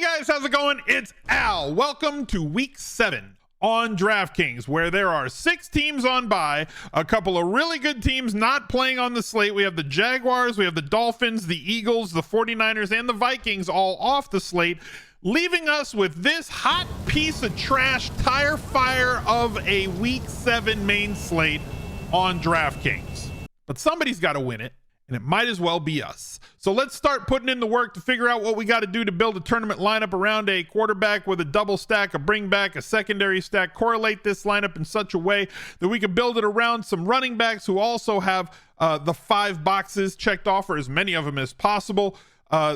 Guys, how's it going? It's Al. Welcome to week 7 on DraftKings, where there are 6 teams on bye, a couple of really good teams not playing on the slate. We have the Jaguars, we have the Dolphins, the Eagles, the 49ers, and the Vikings all off the slate, leaving us with this hot piece of trash tire fire of a week 7 main slate on DraftKings. But somebody's got to win it, and it might as well be us. So let's start putting in the work to figure out what we got to do to build a tournament lineup around a quarterback with a double stack, a bring back, a secondary stack, correlate this lineup in such a way that we can build it around some running backs who also have the 5 boxes checked off, or as many of them as possible.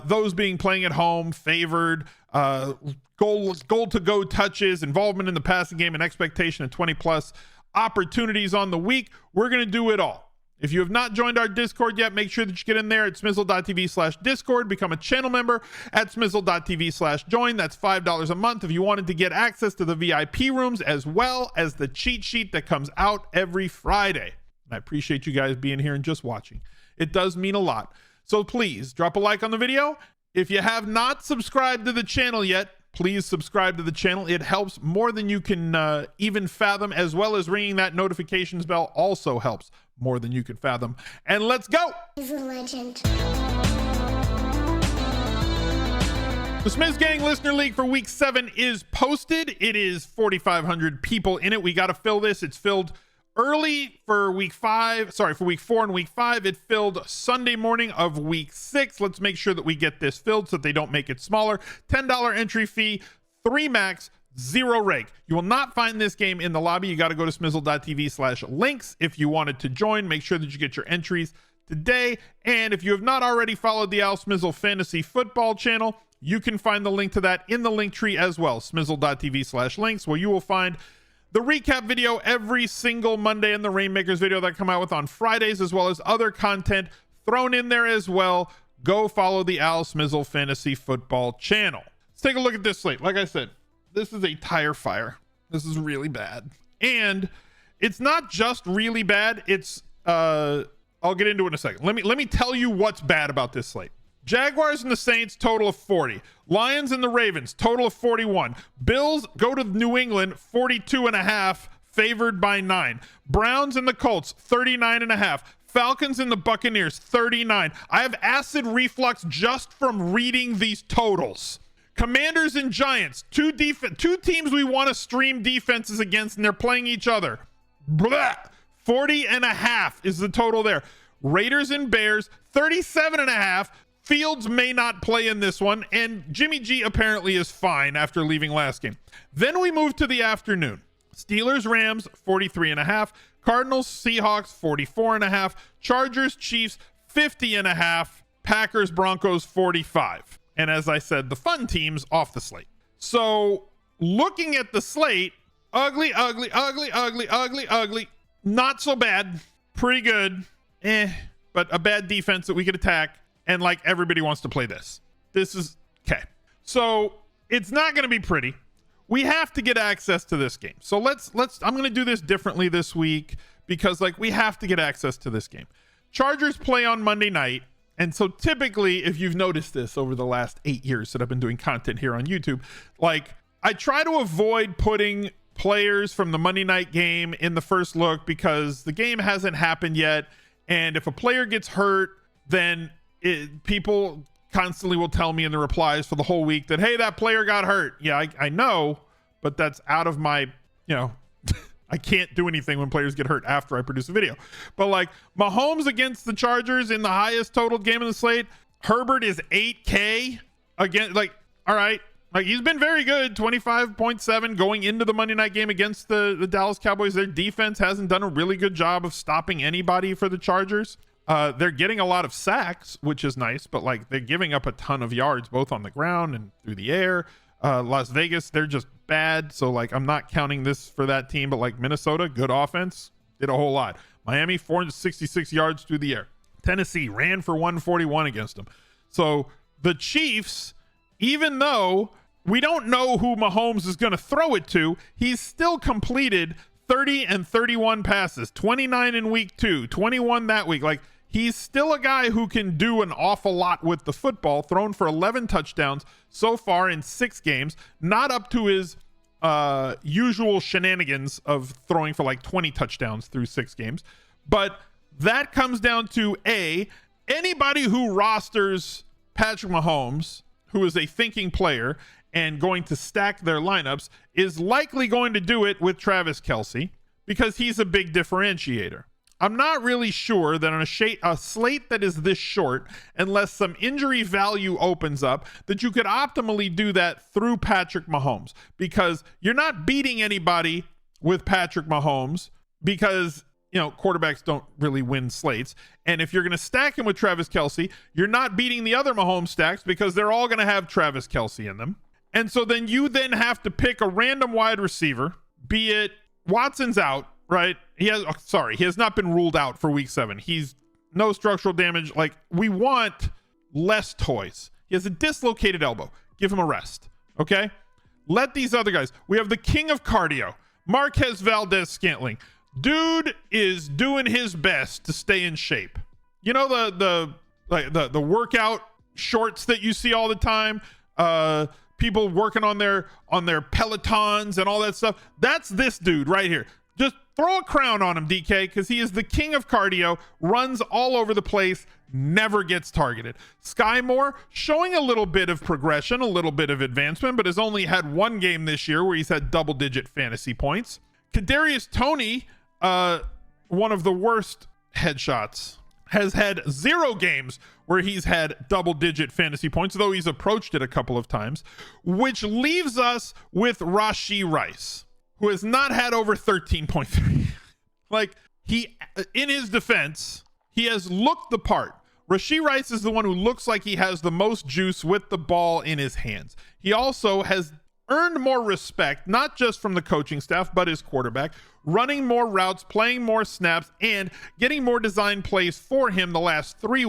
Those being playing at home, favored, goal to go touches, involvement in the passing game, and expectation of 20 plus opportunities on the week. We're going to do it all. If you have not joined our Discord yet, make sure that you get in there at smizzle.tv/Discord. Become a channel member at smizzle.tv/join. That's $5 a month if you wanted to get access to the VIP rooms as well as the cheat sheet that comes out every Friday. And I appreciate you guys being here and just watching. It does mean a lot. So please drop a like on the video. If you have not subscribed to the channel yet, please subscribe to the channel. It helps more than you can even fathom, as well as ringing that notifications bell also helps more than you can fathom. And let's go. He's a legend. The Smizz Gang Listener League for week 7 is posted. It is 4,500 people in it. We got to fill this. It's filled early for week 4 and week 5. It filled Sunday morning of week 6. Let's make sure that we get this filled so that they don't make it smaller. $10 entry fee, 3 max, 0 reg. You will not find this game in the lobby. You got to go to smizzle.tv/links if you wanted to join. Make sure that you get your entries today. And if you have not already followed the Al Smizzle Fantasy Football channel, you can find the link to that in the link tree as well. Smizzle.tv/links, where you will find the recap video every single Monday and the Rainmakers video that I come out with on Fridays, as well as other content thrown in there as well. Go follow the Al Smizzle Fantasy Football channel. Let's take a look at this slate. Like I said, this is a tire fire. This is really bad. And it's not just really bad. It's I'll get into it in a second. Let me tell you what's bad about this slate. Jaguars and the Saints, total of 40. Lions and the Ravens, total of 41. Bills go to New England, 42.5, favored by 9. Browns and the Colts, 39.5. Falcons and the Buccaneers, 39. I have acid reflux just from reading these totals. Commanders and Giants, two teams we want to stream defenses against, and they're playing each other. Blah. 40.5 is the total there. Raiders and Bears, 37.5. Fields may not play in this one, and Jimmy G apparently is fine after leaving last game. Then we move to the afternoon. Steelers, Rams, 43.5. Cardinals, Seahawks, 44.5. Chargers, Chiefs, 50.5. Packers, Broncos, 45. And as I said, the fun teams off the slate. So looking at the slate, ugly. Not so bad. Pretty good. But a bad defense that we could attack. And like everybody wants to play this. This is okay. So it's not going to be pretty. We have to get access to this game. So I'm going to do this differently this week because like we have to get access to this game. Chargers play on Monday night. And so typically, if you've noticed this over the last 8 years that I've been doing content here on YouTube, like I try to avoid putting players from the Monday night game in the first look because the game hasn't happened yet. And if a player gets hurt, then people constantly will tell me in the replies for the whole week that, hey, that player got hurt. Yeah, I know, but that's out of my, I can't do anything when players get hurt after I produce a video. But like Mahomes against the Chargers in the highest total game in the slate, Herbert is 8K again. Like, all right. Like he's been very good, 25.7 going into the Monday night game against the Dallas Cowboys. Their defense hasn't done a really good job of stopping anybody for the Chargers. They're getting a lot of sacks, which is nice, but like they're giving up a ton of yards, both on the ground and through the air. Las Vegas, they're just bad. So like, I'm not counting this for that team, but like Minnesota, good offense, did a whole lot. Miami, 466 yards through the air. Tennessee ran for 141 against them. So the Chiefs, even though we don't know who Mahomes is going to throw it to, he's still completed 30 and 31 passes, 29 in week 2, 21 that week. Like he's still a guy who can do an awful lot with the football, thrown for 11 touchdowns so far in 6 games, not up to his usual shenanigans of throwing for like 20 touchdowns through 6 games. But that comes down to anybody who rosters Patrick Mahomes, who is a thinking player and going to stack their lineups, is likely going to do it with Travis Kelce because he's a big differentiator. I'm not really sure that on a slate that is this short, unless some injury value opens up, that you could optimally do that through Patrick Mahomes, because you're not beating anybody with Patrick Mahomes because, you know, quarterbacks don't really win slates. And if you're going to stack him with Travis Kelce, you're not beating the other Mahomes stacks because they're all going to have Travis Kelce in them. And so then you then have to pick a random wide receiver, be it Watson's out, right? He has not been ruled out for week 7. He's no structural damage. Like, we want less toys. He has a dislocated elbow. Give him a rest. Okay. Let these other guys, we have the king of cardio, Marquez Valdez-Scantling. Dude is doing his best to stay in shape. You know, the workout shorts that you see all the time, people working on their Pelotons and all that stuff. That's this dude right here. Just throw a crown on him, DK, because he is the king of cardio, runs all over the place, never gets targeted. Sky Moore showing a little bit of progression, a little bit of advancement, but has only had 1 game this year where he's had double-digit fantasy points. Kadarius Toney, one of the worst headshots, has had 0 games where he's had double-digit fantasy points, though he's approached it a couple of times, which leaves us with Rashee Rice, who has not had over 13.3. Like, in his defense, he has looked the part. Rashee Rice is the one who looks like he has the most juice with the ball in his hands. He also has earned more respect, not just from the coaching staff, but his quarterback, running more routes, playing more snaps, and getting more design plays for him the last 4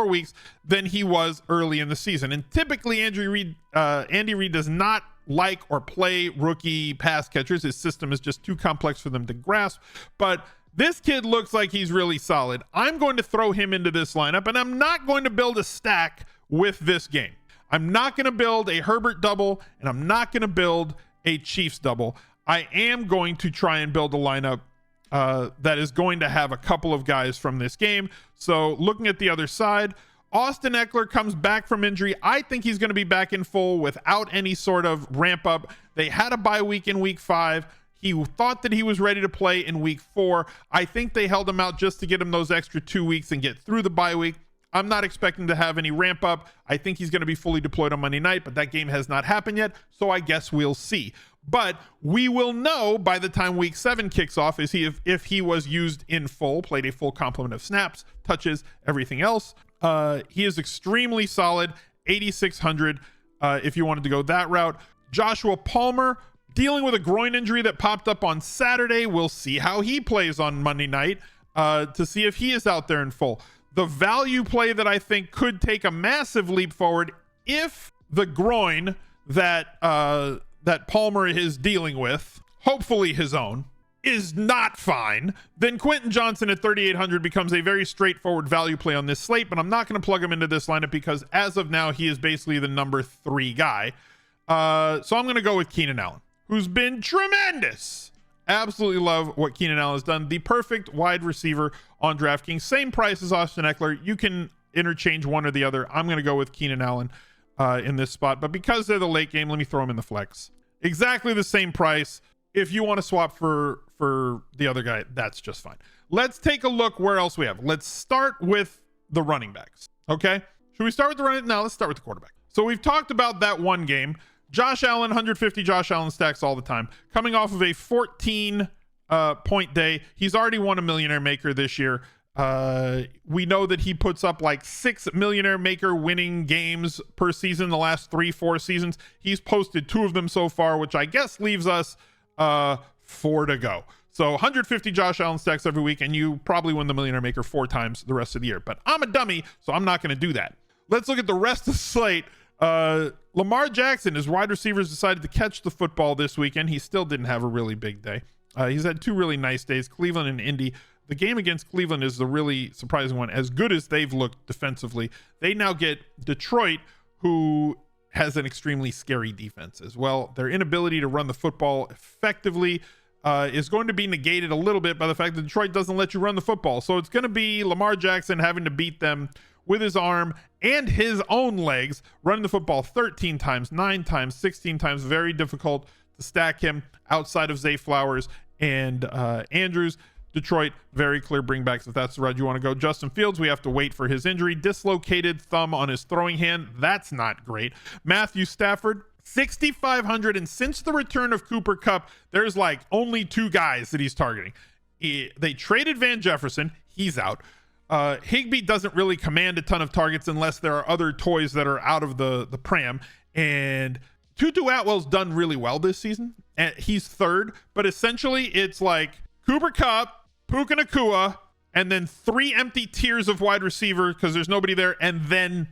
weeks than he was early in the season. And typically Andy Reid does not like or play rookie pass catchers. His system is just too complex for them to grasp. But this kid looks like he's really solid. I'm going to throw him into this lineup, and I'm not going to build a stack with this game. I'm not going to build a Herbert double, and I'm not going to build a Chiefs double. I am going to try and build a lineup that is going to have a couple of guys from this game. So looking at the other side, Austin Eckler comes back from injury. I think he's going to be back in full without any sort of ramp up. They had a bye week in week 5. He thought that he was ready to play in week 4. I think they held him out just to get him those extra 2 weeks and get through the bye week. I'm not expecting to have any ramp up. I think he's going to be fully deployed on Monday night, but that game has not happened yet, so I guess we'll see. But we will know by the time week 7 kicks off if he was used in full, played a full complement of snaps, touches, everything else. He is extremely solid, 8,600 if you wanted to go that route. Joshua Palmer, dealing with a groin injury that popped up on Saturday. We'll see how he plays on Monday night to see if he is out there in full. The value play that I think could take a massive leap forward if the groin that Palmer is dealing with, hopefully his own, is not fine, then Quentin Johnson at 3,800 becomes a very straightforward value play on this slate, but I'm not going to plug him into this lineup because as of now, he is basically the number 3 guy. So I'm going to go with Keenan Allen, who's been tremendous. Absolutely love what Keenan Allen has done. The perfect wide receiver on DraftKings. Same price as Austin Eckler. You can interchange one or the other. I'm going to go with Keenan Allen in this spot. But because they're the late game, let me throw him in the flex. Exactly the same price. If you want to swap for the other guy, that's just fine. Let's take a look where else we have. Let's start with the running backs. Okay? Should we start with the running? No, let's start with the quarterback. So we've talked about that one game. Josh Allen, 150 Josh Allen stacks all the time. Coming off of a 14 point day. He's already won a Millionaire Maker this year. We know that he puts up like 6 Millionaire Maker winning games per season the last 3-4 seasons. He's posted 2 of them so far, which I guess leaves us 4 to go. So 150 Josh Allen stacks every week, and you probably win the Millionaire Maker 4 times the rest of the year. But I'm a dummy, so I'm not going to do that. Let's look at the rest of the slate. Lamar Jackson, his wide receivers decided to catch the football this weekend. He still didn't have a really big day. He's had 2 really nice days, Cleveland and Indy, the game against Cleveland is the really surprising one. As good as they've looked defensively, they now get Detroit, who has an extremely scary defense as well. Their inability to run the football effectively is going to be negated a little bit by the fact that Detroit doesn't let you run the football. So it's going to be Lamar Jackson having to beat them with his arm and his own legs, running the football 13 times, 9 times, 16 times. Very difficult to stack him outside of Zay Flowers and Andrews. Detroit, very clear bringbacks if that's the route you want to go. Justin Fields, we have to wait for his injury. Dislocated thumb on his throwing hand. That's not great. Matthew Stafford, 6,500, and since the return of Cooper Kupp, there's like only 2 guys that he's targeting. They traded Van Jefferson. He's out. Higbee doesn't really command a ton of targets unless there are other toys that are out of the pram. And Tutu Atwell's done really well this season. And he's third, but essentially it's like Cooper Kupp, Puka Nacua, and then 3 empty tiers of wide receiver because there's nobody there, and then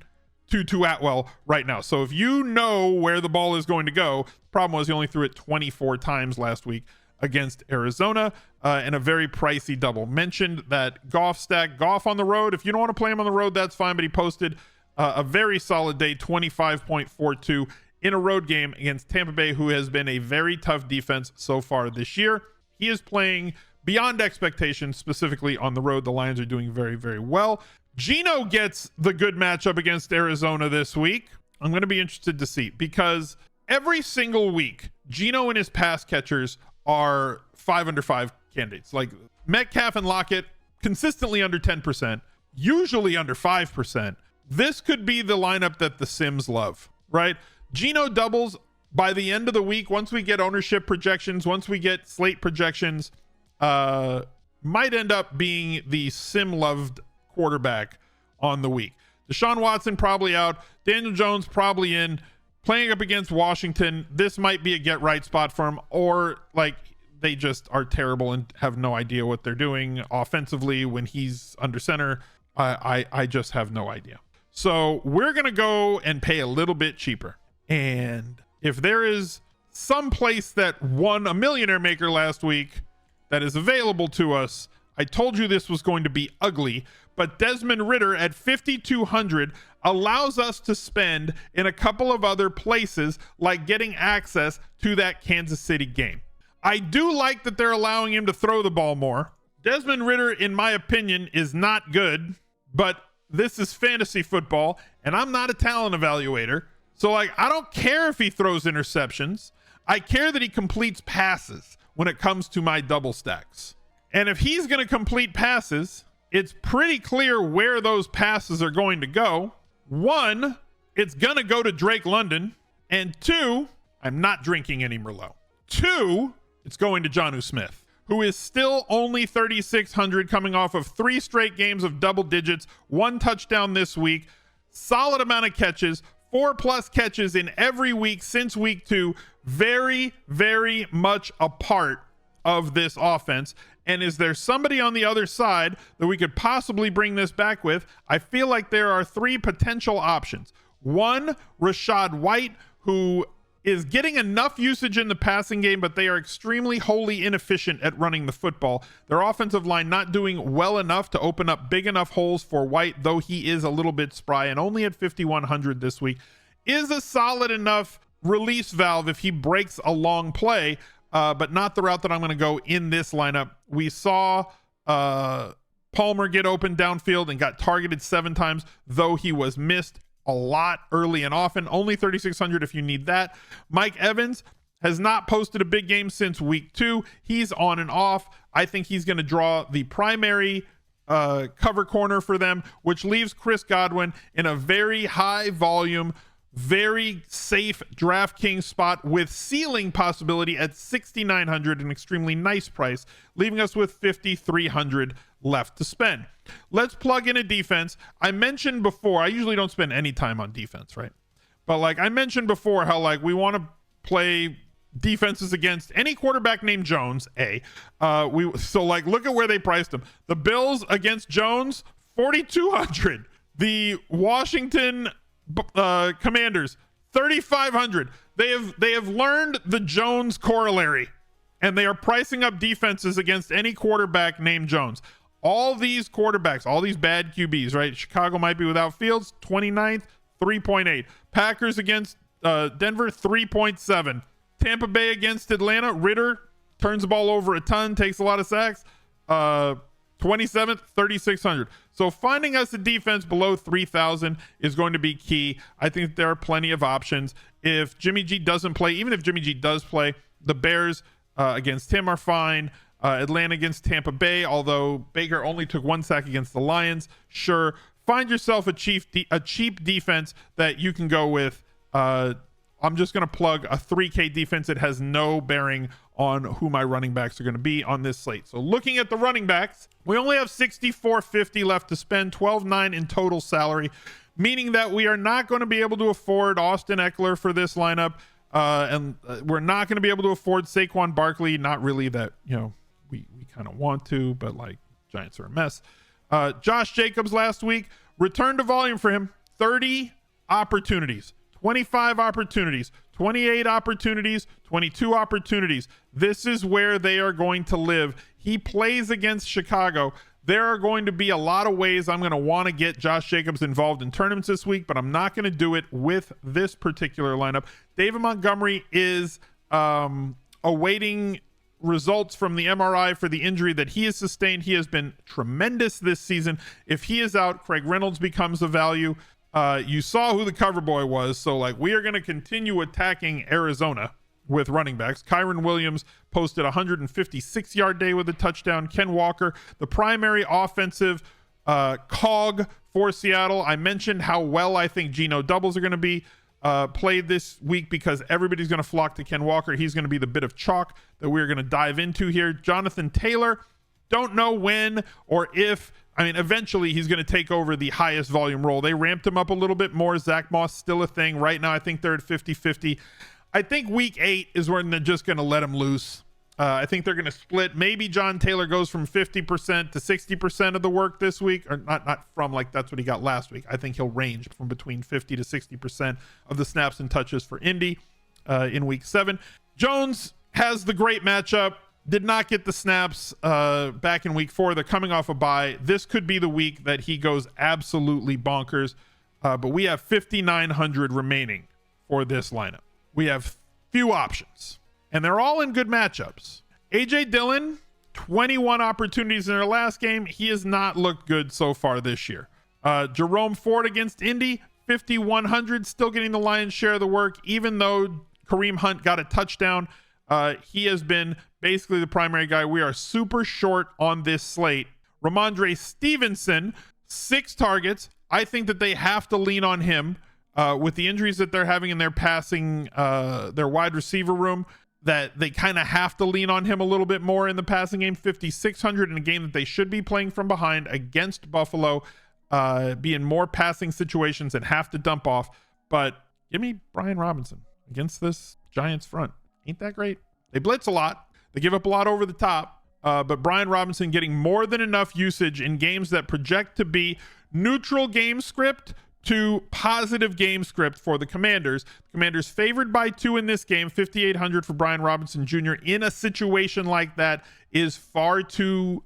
Tutu Atwell right now. So if you know where the ball is going to go, the problem was he only threw it 24 times last week against Arizona, and a very pricey double. Mentioned that Goff stack. Goff on the road. If you don't want to play him on the road, that's fine, but he posted a very solid day, 25.42 in a road game against Tampa Bay, who has been a very tough defense so far this year. He is playing beyond expectations, specifically on the road. The Lions are doing very, very well. Geno gets the good matchup against Arizona this week. I'm going to be interested to see, because every single week, Geno and his pass catchers are 5 under 5 candidates. Like Metcalf and Lockett, consistently under 10%, usually under 5%. This could be the lineup that the Sims love, right? Geno doubles by the end of the week. Once we get ownership projections, once we get slate projections, might end up being the sim loved quarterback on the week. Deshaun Watson probably out. Daniel Jones probably in. Playing up against Washington, this might be a get right spot for him, or like they just are terrible and have no idea what they're doing offensively when he's under center. I just have no idea. So we're gonna go and pay a little bit cheaper. And if there is some place that won a Millionaire Maker last week that is available to us, I told you this was going to be ugly, but Desmond Ridder at 5,200 allows us to spend in a couple of other places, like getting access to that Kansas City game. I do like that they're allowing him to throw the ball more. Desmond Ridder, in my opinion, is not good, but this is fantasy football, and I'm not a talent evaluator. So, like, I don't care if he throws interceptions. I care that he completes passes when it comes to my double stacks. And if he's going to complete passes, it's pretty clear where those passes are going to go. 1, it's going to go to Drake London. And 2, I'm not drinking any Merlot. 2, it's going to Jonnu Smith, who is still only 3,600, coming off of 3 straight games of double digits, 1 touchdown this week, solid amount of catches, 4+ catches in every week since week 2. Very, very much a part of this offense. And is there somebody on the other side that we could possibly bring this back with? I feel like there are 3 potential options. 1, Rachaad White, who is getting enough usage in the passing game, but they are extremely wholly inefficient at running the football. Their offensive line not doing well enough to open up big enough holes for White, though he is a little bit spry, and only at 5,100 this week is a solid enough release valve if he breaks a long play, but not the route that I'm going to go in this lineup. We saw Palmer get open downfield and got targeted 7 times, though he was missed a lot early and often. Only 3,600 if you need that. Mike Evans has not posted a big game since week 2. He's on and off. I think he's going to draw the primary cover corner for them, which leaves Chris Godwin in a very high volume, very safe DraftKings spot with ceiling possibility at 6,900, an extremely nice price, leaving us with 5,300 left to spend. Let's plug in a defense. I mentioned before, I usually don't spend any time on defense, right? But like I mentioned before, how like we want to play defenses against any quarterback named Jones. So like look at where they priced him. The Bills against Jones, 4,200. The Washington Commanders, 3,500. They have learned the Jones corollary, and they are pricing up defenses against any quarterback named Jones. all these quarterbacks, all these bad QBs, right? Chicago might be without Fields, 29th, 3.8. Packers against Denver, 3.7. Tampa Bay against Atlanta, Ritter turns the ball over a ton, takes a lot of sacks. 27th, 3,600. So finding us a defense below 3,000 is going to be key. I think there are plenty of options. If Jimmy G doesn't play, even if Jimmy G does play, the Bears against him are fine. Atlanta against Tampa Bay, although Baker only took 1 sack against the Lions. Sure. Find yourself a cheap defense that you can go with. I'm just going to plug a 3K defense. It has no bearing on who my running backs are going to be on this slate. So looking at the running backs, we only have $6,450 left to spend, $12,900 in total salary, meaning that we are not going to be able to afford Austin Eckler for this lineup. And we're not going to be able to afford Saquon Barkley. Not really that, we kind of want to, but like Giants are a mess. Josh Jacobs last week, return to volume for him, 30 opportunities. 25 opportunities, 28 opportunities, 22 opportunities. This is where they are going to live. He plays against Chicago. There are going to be a lot of ways I'm going to want to get Josh Jacobs involved in tournaments this week, but I'm not going to do it with this particular lineup. David Montgomery is awaiting results from the MRI for the injury that he has sustained. He has been tremendous this season. If he is out, Craig Reynolds becomes a value. You saw who the cover boy was, so like we are going to continue attacking Arizona with running backs. Kyron Williams posted a 156-yard day with a touchdown. Ken Walker, the primary offensive cog for Seattle. I mentioned how well I think Geno doubles are going to be played this week because everybody's going to flock to Ken Walker. He's going to be the bit of chalk that we're going to dive into here. Jonathan Taylor, don't know when or if. Eventually he's going to take over the highest volume role. They ramped him up a little bit more. Zach Moss still a thing. Right now I think they're at 50-50. I think week 8 is when they're just going to let him loose. I think they're going to split. Maybe John Taylor goes from 50% to 60% of the work this week, or not from like that's what he got last week. I think he'll range from between 50 to 60% of the snaps and touches for Indy in week 7. Jones has the great matchup. Did not get the snaps back in week 4. They're coming off a bye. This could be the week that he goes absolutely bonkers. But we have 5,900 remaining for this lineup. We have few options, and they're all in good matchups. AJ Dillon, 21 opportunities in their last game. He has not looked good so far this year. Jerome Ford against Indy, 5,100, still getting the lion's share of the work, even though Kareem Hunt got a touchdown. He has been basically the primary guy. We are super short on this slate. Ramondre Stevenson, 6 targets. I think that they have to lean on him with the injuries that they're having in their passing, their wide receiver room, that they kind of have to lean on him a little bit more in the passing game. 5,600 in a game that they should be playing from behind against Buffalo, be in more passing situations and have to dump off. But give me Brian Robinson against this Giants front. Ain't that great? They blitz a lot. They give up a lot over the top. But Brian Robinson getting more than enough usage in games that project to be neutral game script to positive game script for the Commanders. The Commanders favored by 2 in this game. 5,800 for Brian Robinson Jr. in a situation like that is far too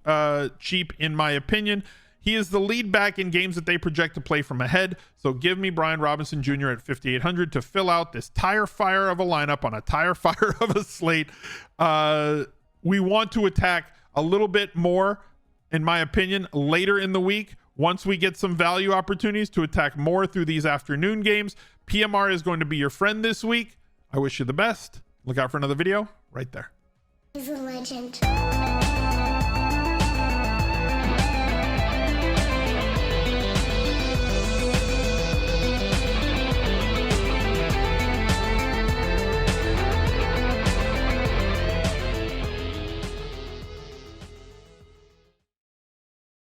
cheap in my opinion. He is the lead back in games that they project to play from ahead. So give me Brian Robinson Jr. at 5,800 to fill out this tire fire of a lineup on a tire fire of a slate. We want to attack a little bit more, in my opinion, later in the week. Once we get some value opportunities to attack more through these afternoon games. PMR is going to be your friend this week. I wish you the best. Look out for another video right there. He's a legend.